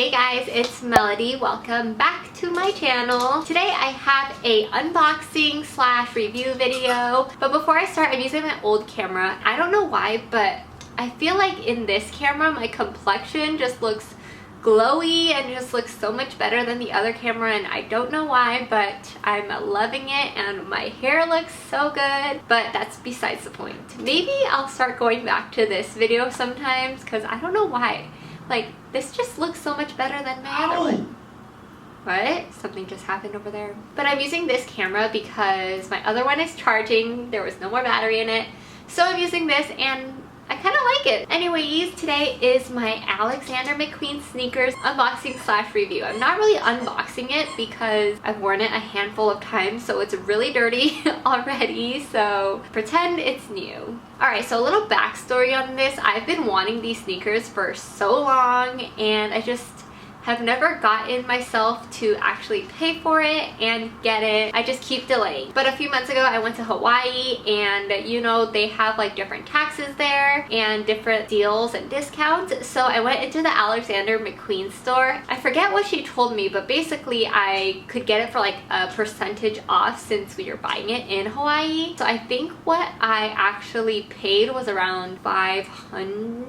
Hey guys, it's Melody. Welcome back to my channel. Today I have a unboxing slash review video, but before I start, I'm using my old camera. I don't know why, but I feel like in this camera my complexion just looks glowy and just looks so much better than the other camera, and I don't know why, but I'm loving it and my hair looks so good. But that's besides the point. Maybe I'll start going back to this video sometimes because I don't know why. Like, this just looks so much better than my other one. What? Something just happened over there. But I'm using this camera because my other one is charging. There was no more battery in it. So I'm using this and I kind of like it. Anyways, today is my Alexander McQueen sneakers unboxing slash review. I'm not really unboxing it because I've worn it a handful of times, so it's really dirty already, so pretend it's new. Alright, so a little backstory on this. I've been wanting these sneakers for so long and I just have never gotten myself to actually pay for it and get it. I just keep delaying. But a few months ago I went to Hawaii, and you know, they have like different taxes there and different deals and discounts. So I went into the Alexander McQueen store. I forget what she told me, but basically I could get it for like a percentage off since we were buying it in Hawaii. So I think what I actually paid was around $500.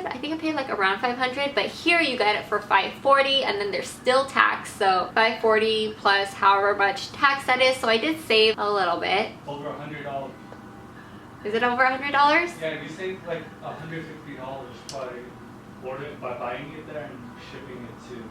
I think I paid like around $500, but here you get it for $540, and then there's still tax, so $540 plus however much tax that is. So I did save a little bit. Over $100. Is it over $100? Yeah, we saved like $150 by buying it there and shipping it to.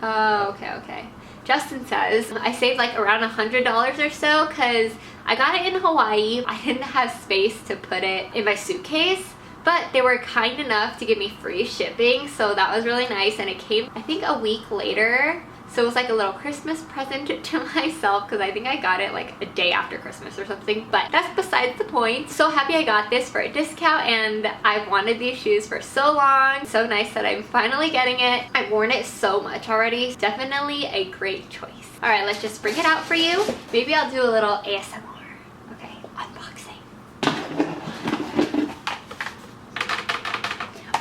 Oh, okay. Justin says I saved like around $100 or so because I got it in Hawaii. I didn't have space to put it in my suitcase, but they were kind enough to give me free shipping, so that was really nice. And it came, I think, a week later, so it was like a little Christmas present to myself because I think I got it like a day after Christmas or something, but that's besides the point. So happy I got this for a discount, and I've wanted these shoes for so long. So nice that I'm finally getting it. I've worn it so much already. Definitely a great choice. All right, let's just bring it out for you. Maybe I'll do a little ASMR. Okay, unboxing.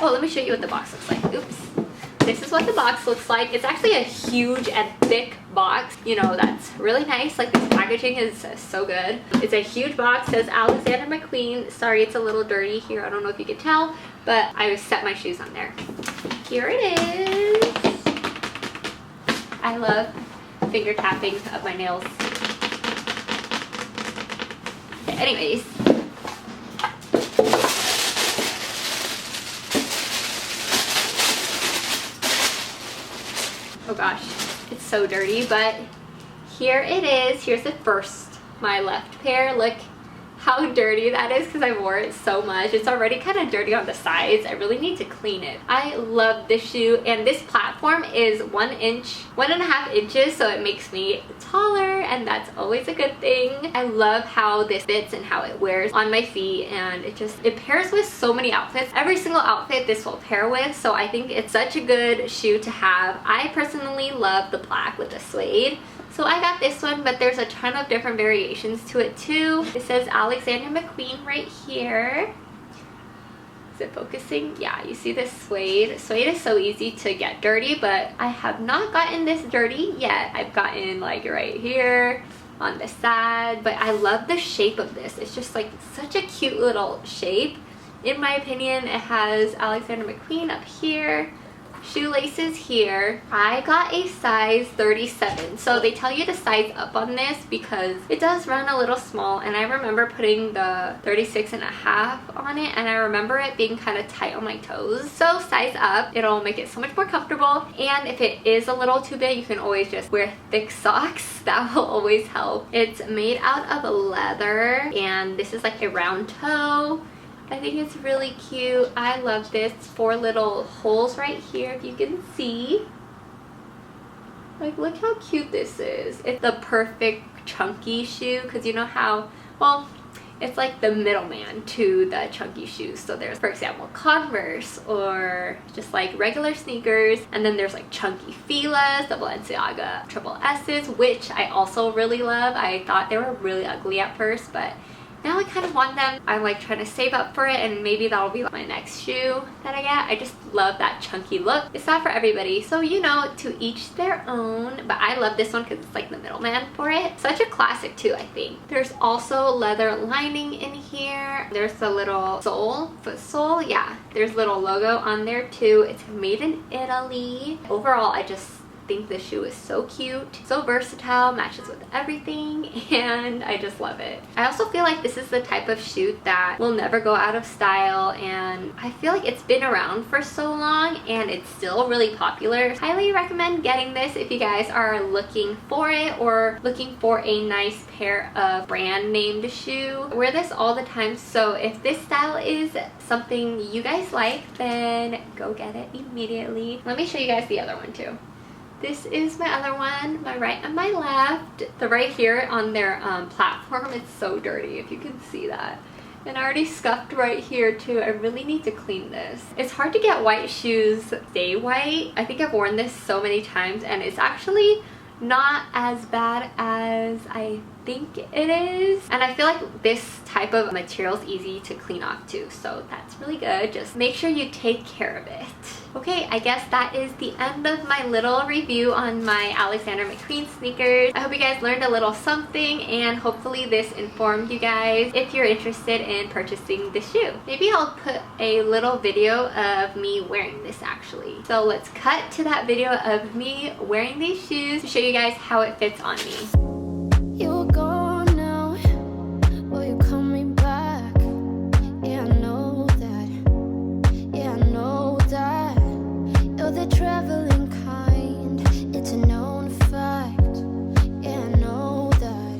Oh, let me show you what the box looks like. Oops. This is what the box looks like. It's actually a huge and thick box. You know, that's really nice. Like, this packaging is so good. It's a huge box. It says Alexander McQueen. Sorry, it's a little dirty here. I don't know if you can tell, but I set my shoes on there. Here it is. I love finger tapping of my nails. Okay, anyways. Oh gosh, it's so dirty, but here it is. Here's the first, my left pair. Look how dirty that is because I wore it so much. It's already kind of dirty on the sides. I really need to clean it. I love this shoe, and this platform is 1.5 inches, so it makes me taller, and that's always a good thing. I love how this fits and how it wears on my feet, and it pairs with so many outfits. Every single outfit this will pair with, so I think it's such a good shoe to have. I personally love the black with the suede, so I got this one, but there's a ton of different variations to it too. It says Alexander McQueen right here. Is it focusing? Yeah, you see this suede. Suede is so easy to get dirty, but I have not gotten this dirty yet. I've gotten like right here on the side, but I love the shape of this. It's just like such a cute little shape. In my opinion, it has Alexander McQueen up here. Shoelaces here. I got a size 37, so they tell you to size up on this because it does run a little small, and I remember putting the 36.5 on it, and I remember it being kind of tight on my toes. So size up, it'll make it so much more comfortable, and if it is a little too big, you can always just wear thick socks. That will always help. It's made out of leather, and this is like a round toe. I think it's really cute. I love this. 4 little holes right here, if you can see. Like, look how cute this is. It's the perfect chunky shoe because you know how, well, it's like the middleman to the chunky shoes. So there's, for example, Converse or just like regular sneakers, and then there's like chunky Fila's, the Balenciaga Triple S's, which I also really love. I thought they were really ugly at first, but now I kind of want them. I'm like trying to save up for it, and maybe that'll be my next shoe that I get. I just love that chunky look. It's not for everybody, so you know, to each their own, but I love this one because it's like the middleman for it. Such a classic too, I think. There's also leather lining in here. There's the little sole, foot sole. Yeah, there's a little logo on there too. It's made in Italy. Overall, I just think this shoe is so cute, so versatile, matches with everything, and I just love it. I also feel like this is the type of shoe that will never go out of style, and I feel like it's been around for so long and it's still really popular. Highly recommend getting this if you guys are looking for it or looking for a nice pair of brand named shoe. I wear this all the time, so if this style is something you guys like, then go get it immediately. Let me show you guys the other one too. This is my other one, my right and my left. The right here on their platform, it's so dirty if you can see that. And I already scuffed right here too. I really need to clean this. It's hard to get white shoes stay white. I think I've worn this so many times and it's actually not as bad as I think it is. And I feel like this type of material is easy to clean off too, so that's really good. Just make sure you take care of it. Okay, I guess that is the end of my little review on my Alexander McQueen sneakers. I hope you guys learned a little something, and hopefully this informed you guys if you're interested in purchasing this shoe. Maybe I'll put a little video of me wearing this actually. So let's cut to that video of me wearing these shoes to show you guys how it fits on me. You're gone now, will you call me back? Yeah, I know that. Yeah, I know that. You're the traveling kind, it's a known fact. Yeah, I know that.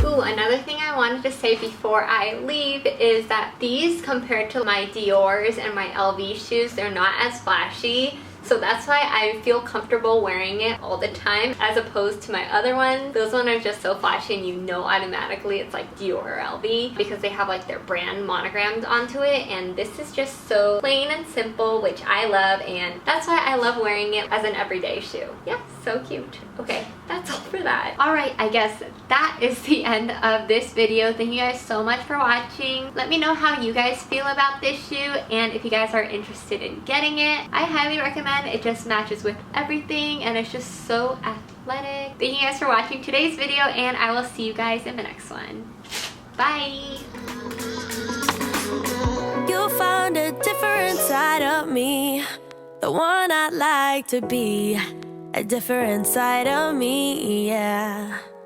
Ooh, another thing I wanted to say before I leave is that these, compared to my Dior's and my LV shoes, they're not as flashy. So that's why I feel comfortable wearing it all the time, as opposed to my other ones. Those ones are just so flashy and you know automatically it's like Dior or LV because they have like their brand monogrammed onto it, and this is just so plain and simple, which I love, and that's why I love wearing it as an everyday shoe. Yeah, so cute. Okay, that's all for that. Alright, I guess that is the end of this video. Thank you guys so much for watching. Let me know how you guys feel about this shoe, and if you guys are interested in getting it. I highly recommend. It just matches with everything and it's just so athletic. Thank you guys for watching today's video, and I will see you guys in the next one. Bye! You found a different side of me, the one I'd like to be, a different side of me, yeah.